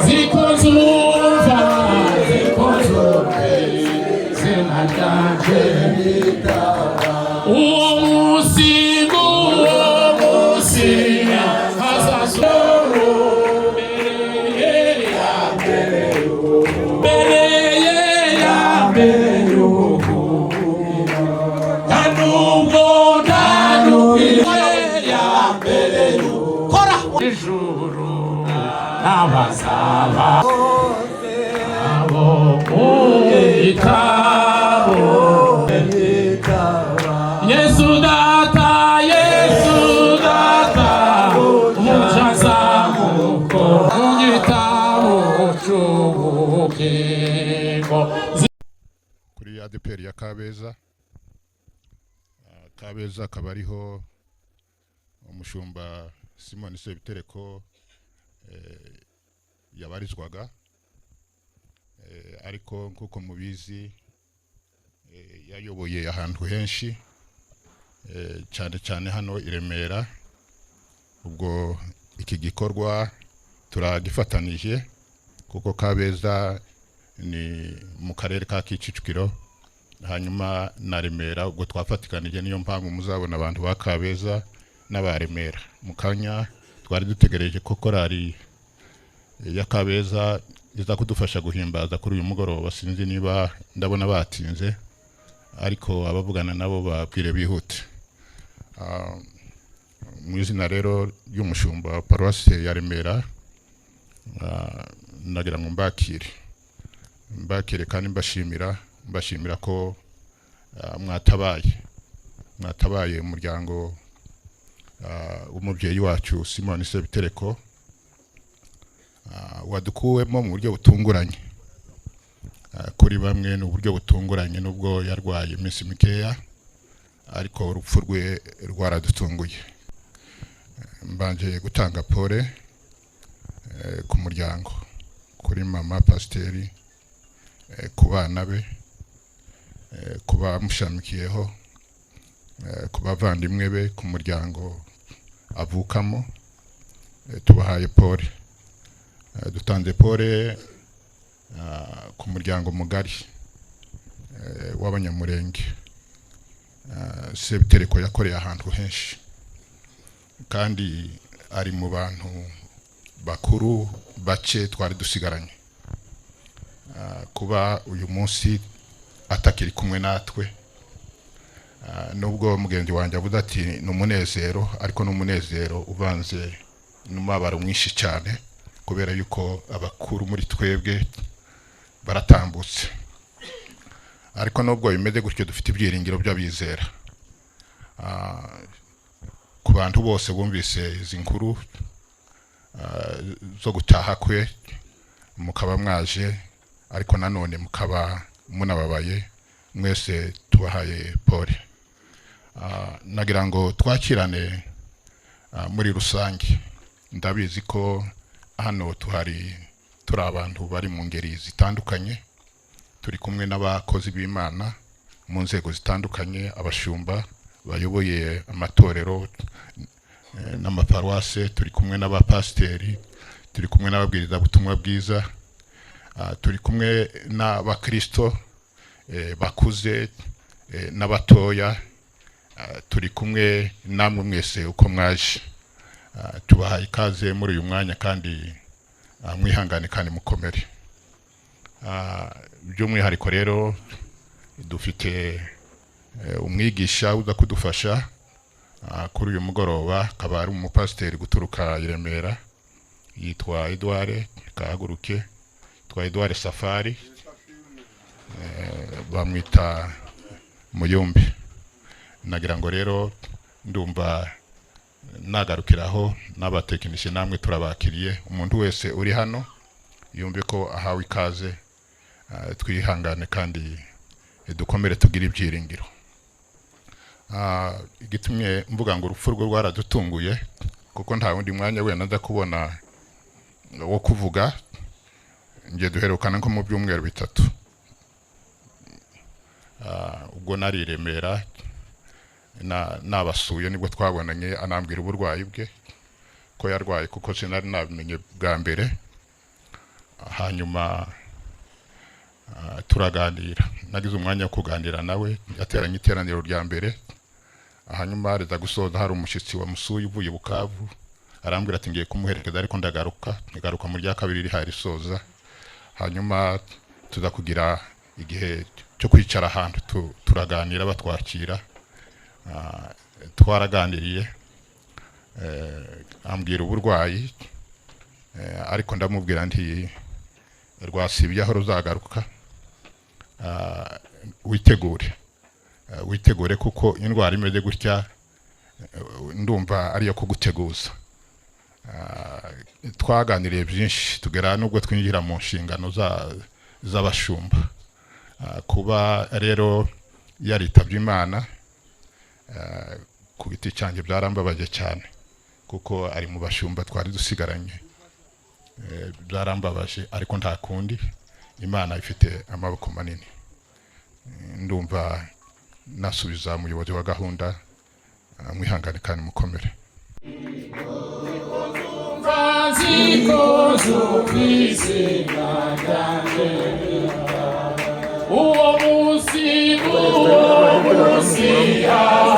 zikonzuva zinatanje umusimu umusinya hasasoro abazaba abo ikabo Yesu data umujaza muko igitabo cy'ubugingo kuri ADPR ya Kabeza. Kabeza akaba ariho umushumba Simon Sebitereko yabarizwaga, ariko nkuko mubizi yayoboye ahantu henshi, cyane hano i Remera. Ubwo iki gikorwa turagifatanije kuko Kabeza ni mu karere ka Kicukiro, hanyuma na Remera. Ubwo twafatikanije, niyo mpamvu muzabona abantu ba Kabeza n'aba Remera. Mu kanya twari dutegereje ko korari ya Kabeza iza kudufasha guhimbaza kuri uyu mugoroba. Sinzi niba ndabona batinze, ariko abavugana nabo babwire bihute. Mu izina rero y'umushumba Paroisse ya Remera, nagira ngo mbakire kandi mbashimira ko mwatabaye umuryango umubyeyi wacu Simon Sebitereko wadukuwemo mu buryo butunguranye. Kuri bamwe ni uburyo butunguranye, nubwo yarwaye iminsi mikeya, ariko urupfu rwe rwaradutunguye. Mbanje gutanga pole ku muryango, kuri mama pasiteri, ku bana be, ku bamushamikiyeho, ku bavandimwe be, ku muryango avukamo. Tubahaye pole. Dutanze pole ku muryango mugari w'Abanyamurenge. Sebitereko yakoreye ahantu henshi, kandi ari mu bantu bakuru bake twari dusigaranye. Kuba uyu munsi atakiri kumwe natwe, nubwo mugenzi wanjye avuga ati n'umunezero, ariko n'umunezero uvanze n'umubabaro mwinshi cyane, kubera yuko abakuru muri twebwe baratambutse. Ariko nubwo bimeze gutyo, dufite ibyiringiro by'abizera. Ku bantu bose bumvise izi nkuru zo gutaha kwe, mukaba mwaje, ariko nanone mukaba munababaye, mwese tubahaye pole. Nagira ngo twakirane muri rusange. Ndabizi ko hano turi abantu bari mu ngeri zitandukanye, turi kumwe n'abakozi b'Imana mu nzego zitandukanye, abashumba bayoboye amatorero n'amaparuwase, turi kumwe n'abapasiteri, turi kumwe n'ababwiriza butumwa bwiza, turi kumwe n'abakristo bakuze n'abatoya, turi kumwe namwe mwese uko mwaje. Tubahaye ikaze muri uyu mwanya, kandi mwihangane kandi mukomere. By'umwihariko rero dufite umwigisha uza kudufasha kuri uyu mugoroba, akaba ari umupasiteri guturuka i Remera, yitwa Edouard Kahaguruke, yitwa Edouard Safari, bamwita Muyumbi. Nagira ngo rero ndumva nagarukiraho, n'abatekinisiye namwe turabakiriye. Umuntu wese uri hano yumve ko ahawe ikaze. Twihangane kandi dukomere, tugire ibyiringiro. Igitumye mvuga ngo urupfu rwe rwaradutunguye, kuko nta wundi mwanya wenda nza kubona wo kuvuga. Ngiye duherukana nko mu byumweru bitatu. Ubwo nari i Remera nabasuye, nibwo twabonanye, anambwira uburwayi bwe, ko yarwaye kuko sinari nabimenye bwa mbere. Hanyuma turaganira, nagize umwanya wo kuganira nawe, yateranye iteraniro rya mbere. Hanyuma reza gusoza hari umushitsi wa musuye uvuye Bukavu, arambwira ati ngiye kumuherekeza ariko ndagaruka mu rya kabiri hari soza. Hanyuma tuza kugira igihe cyo kwicara ahantu turaganira batwakira. Twaraganiriye, ambwira uburwayi, ariko ndamubwira nti rwasibye aho ruzagaruka, witegure kuko indwara imeze gutya ndumva ariyo kuguteguza. Twaganiriye byinshi tugera nubwo twinjira mu nshingano z'abashumba. Kuba rero yaritabye Imana ku giti cyanjye byarambabaje cyane kuko ari mu bashumba twari dusigaranye. Byarambabaje ariko nta kundi, Imana ifite amaboko manini. Ndumva nasubiza umuyobozi wa gahunda, mwihangane kandi mukomere. Uwo musi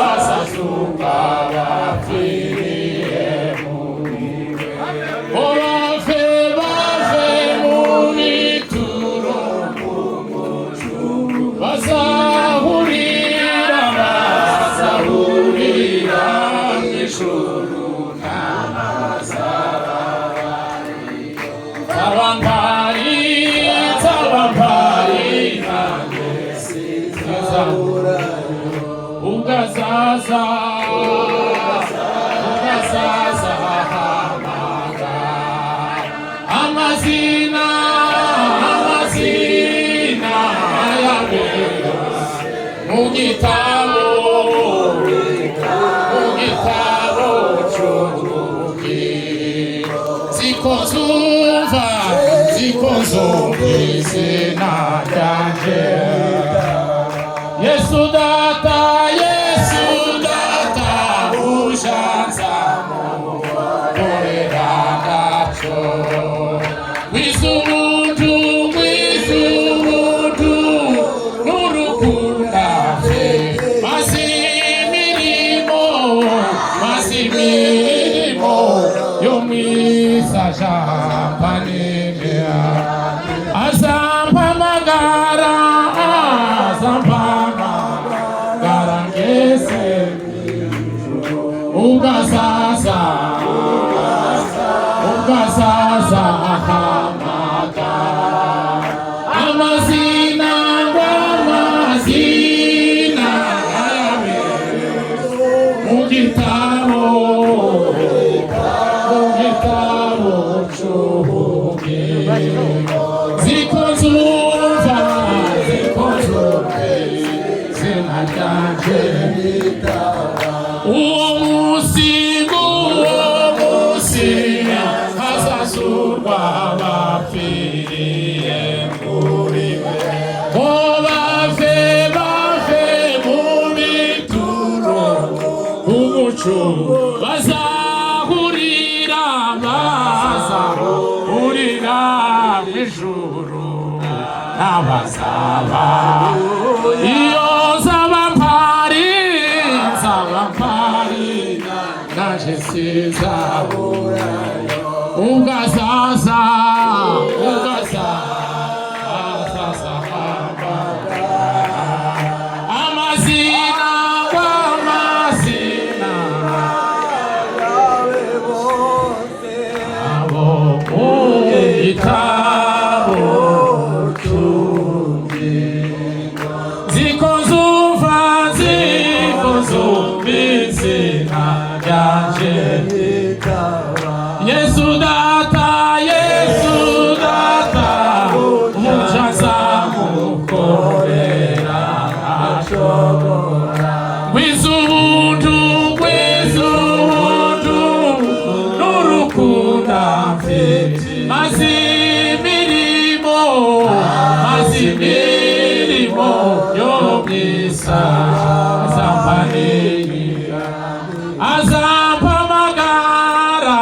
azazuka bapfiriye muri we. Bave mu bituro bazahurira mw'ijuru ugazaza amazina yawe mu gitabo cy'ubugingo. Zikozumva izina ryanjye. Yesu data ushanza murera gacho. Wizundu n'urukunda fe masimirimo yo mwiza jampanimea. Azampamagara ngese ugazaza ahamagara amazina yawe mu gitabo cy'ubugingo. Zikozumva izina ryanjye. Uwo musi hazazurwa bapfiriye muri we. Bave mu bituro umuco bazahurira mw'ijuru n'abazaba iyo zabampari naje sizaburayo. Ugazaza amazina yawe bose abo mu gitabo cy'ubugingo. Zikozumva izina ryanjye. Yesu data umujaza mukorera ashobora. Wizundu n'urukunda mfite mazimirimo yo mwiza azampamagara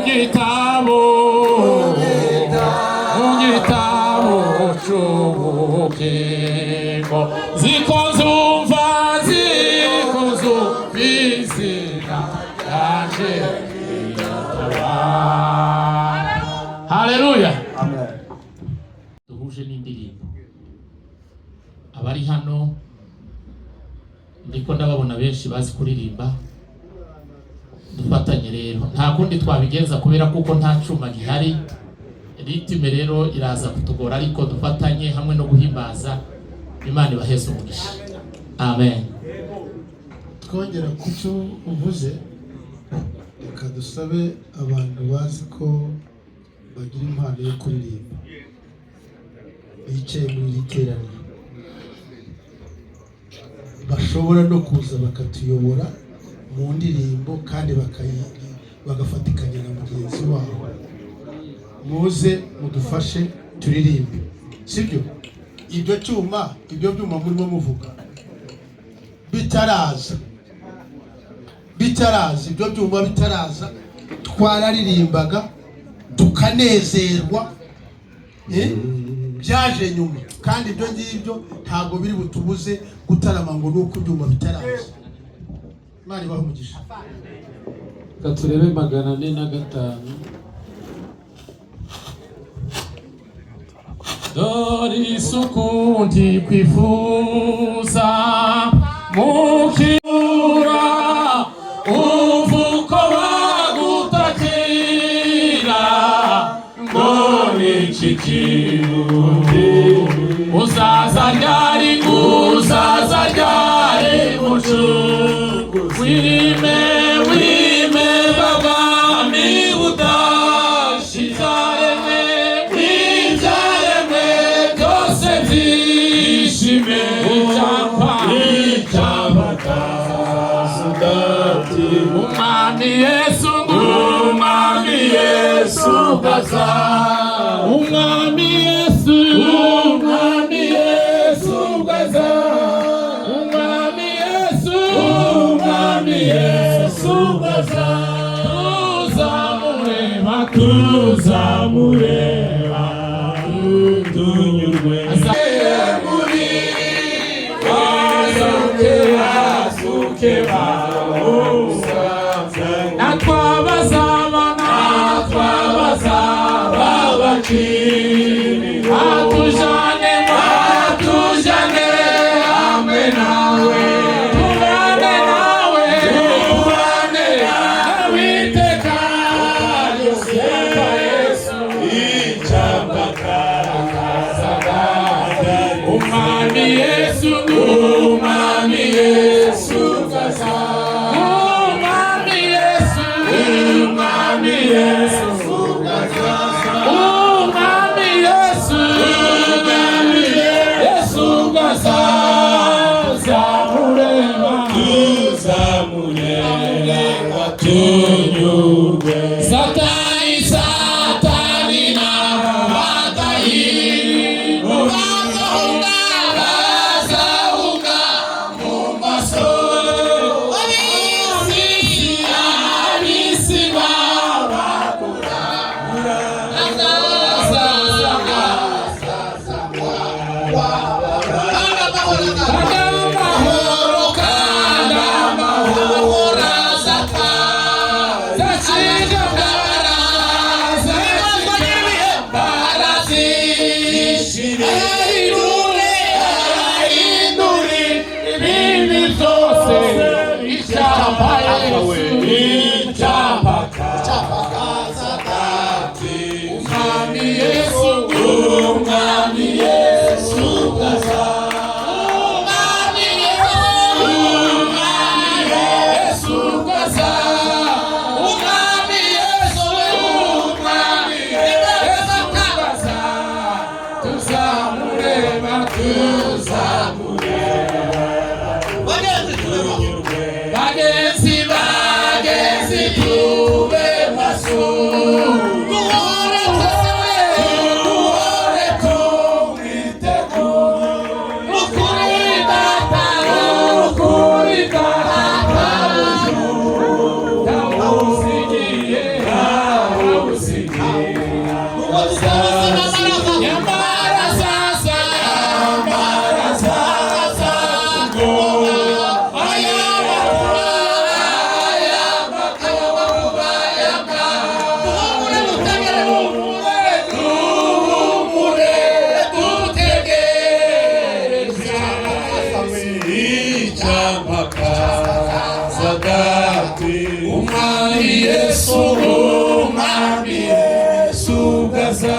gitabo cy'ubugingo zikozumva izina yaje iyatabara. Haleluya. Amen. Duhuje n'indirimbo abari hano ndiko ndababona benshi bazi kuririmba. Dufatanye rero, nta kundi twabigenza kubera kuko nta cuma gihari. Ritime rero iraza kutugora, ariko dufatanye hamwe no guhimbaza Imana ibaheze umugisha. Amen. Twongera ku cyo uvuze, reka dusabe abantu bazi ko bagira impano yo kuririmba bicaye muri iri teraniro bashobora no kuza bakatuyobora mu ndirimbo kandi bagafatikanya na mugenzi wabo. Muze mudufashe turirimbe, sibyo? Ibyo byuma murimo muvuga bitaraza, ibyo byuma bitaraza twararirimbaga tukanezerwa, byaje nyuma. Kandi ibyo ngibyo ntabwo biri butubuze gutarama ngo nuko ibyuma bitaraza. Imana ibahe umugisha. Katurebe 405. Doris ukundi kwifuza mukira uvuko bagutakira ngo nikikirundi uzaza ryari mucungu wime babami udashizareme Umwami Yesu gaza, Umwami Yesu gaza, Umwami Yesu gaza. Tuzamureba tunyurwe. Atujane hamwe nawe, tubane nawe witeka Yesu icyambaka Umwami Yesu gaza, Umwami Yesu gaza, Umwami Yesu gaza. Tuzamureba tunyurwe. Satani na bazahunga mu maso. Abisi babakura dati umwami Yesu umwami Yesu gaza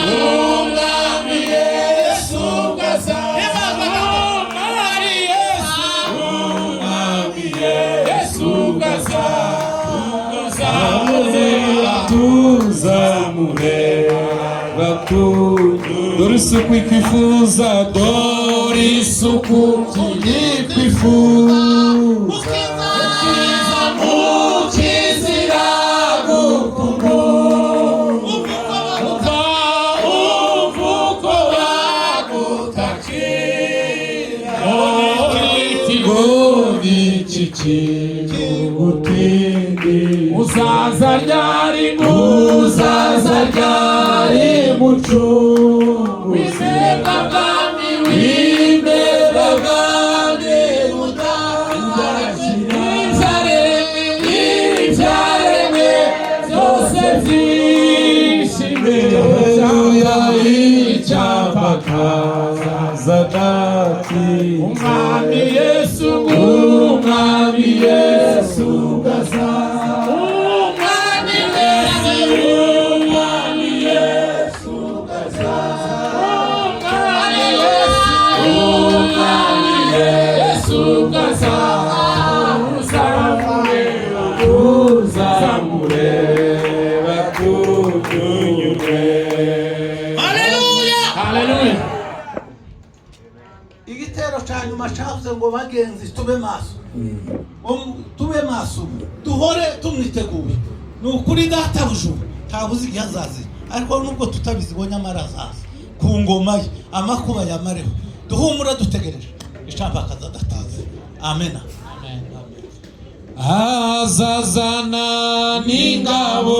umwami Yesu gaza umwami Yesu gaza tuzamure dore isuku ikwifuza dore isuku ikwifuza mukizira gukuru uvuko wagutakira gutindi uzaza ryari mucungu wimeba bwami ibyaremwe byose byishime icyapa kaza dati umwami Yesu gaza igitero cya nyuma cyavuze ngo bagenzi tube maso duhore tumwiteguye ni ukuri databuja ntabuze igihe azaza ariko nubwo tutabizibonye amara azaza ku ngoma ye amakuba yamareho duhumura dutegereje icamba akazadataze amena azazana n'ingabo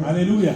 Hallelujah.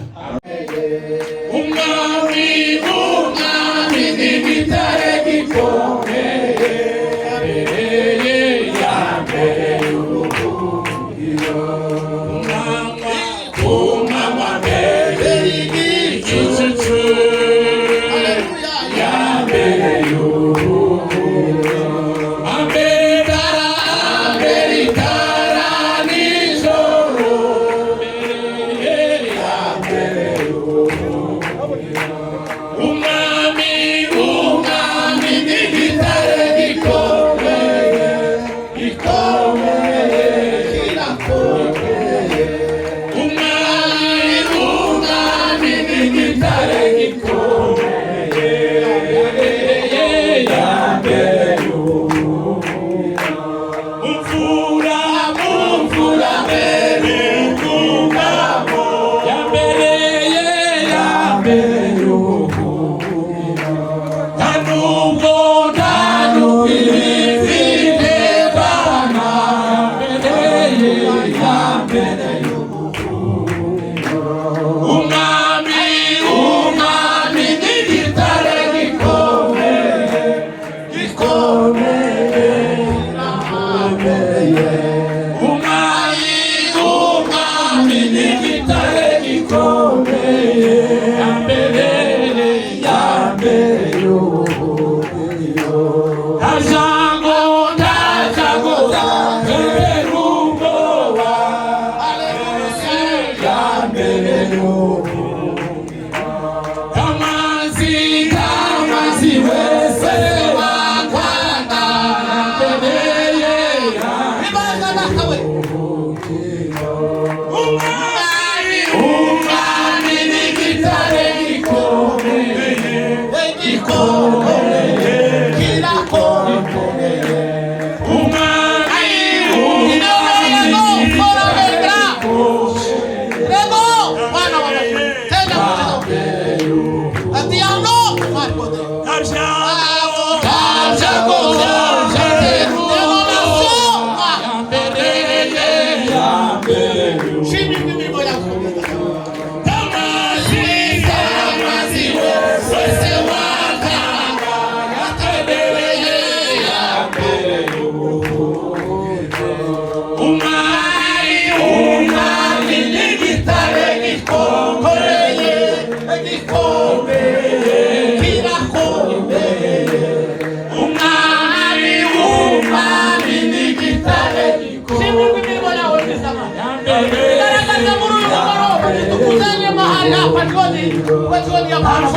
jioni ya Bwana.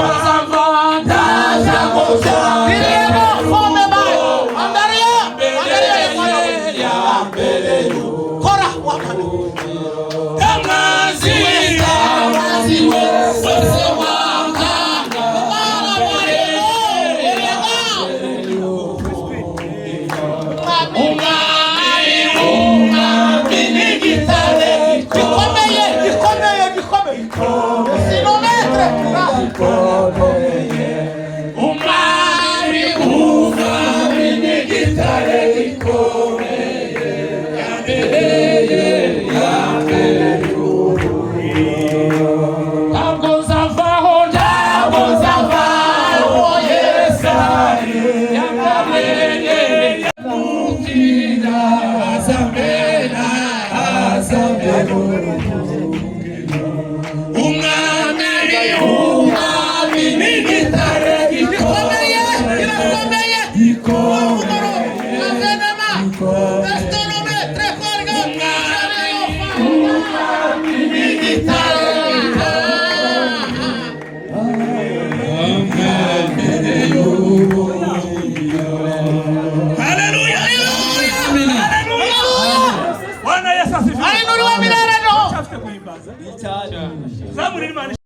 Niliemo fome bayo. Angalia ya mbele yu. Kora wakani. Kamaziwe wese wakanga. Zambe